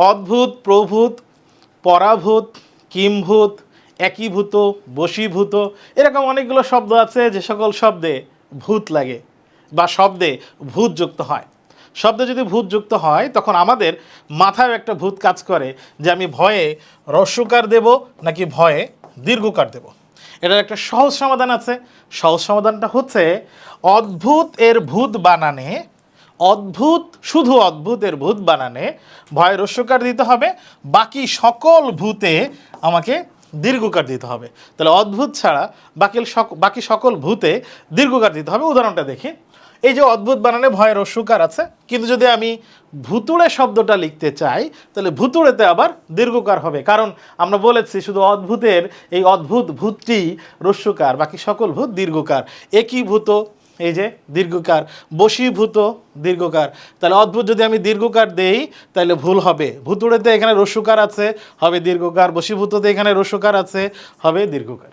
অদ্ভুত, প্রভূত, পরাভূত, কিমভূত, একীভূত, বশীভূত, এরকম অনেকগুলো শব্দ আছে যে সকল শব্দে ভূত লাগে বা শব্দে ভূত যুক্ত হয়। শব্দে যদি ভূত যুক্ত হয় তখন আমাদের মাথায় একটা ভূত কাজ করে যে আমি ভয়ে হ্রস্বকার দেব নাকি ভয়ে দীর্ঘকার দেব। এটার একটা সহজ সমাধান আছে। সহজ সমাধানটা হচ্ছে অদ্ভুত এর ভূত বানানে, অদ্ভুত শুধু অদ্ভুতের ভূত বানানে ভয় হ্রস্বকার দিতে হবে, বাকি সকল ভূতে আমাকে দীর্ঘকার দিতে হবে। তাহলে অদ্ভুত ছাড়া বাকি সকল ভূতে দীর্ঘকার দিতে হবে। উদাহরণটা দেখি। এই যে অদ্ভুত বানানে ভয় হ্রস্বকার আছে, কিন্তু যদি আমি ভুতুড়ে শব্দটা লিখতে চাই তাহলে ভুতুড়েতে আবার দীর্ঘকার হবে, কারণ আমরা বলেছি শুধু অদ্ভুতের এই অদ্ভুত ভূতটি হ্রস্বকার, বাকি সকল ভূত দীর্ঘকার। একীভূত, এই যে দীর্ঘকার, বশীভূত দীর্ঘকার। তাহলে অদ্ভুত যদি আমি দীর্ঘকার দেই তাহলে ভুল হবে। ভুতুড়েতে এখানে হ্রস্বকার আছে, হবে দীর্ঘকার। বশীভূততে এখানে হ্রস্বকার আছে, হবে দীর্ঘকার।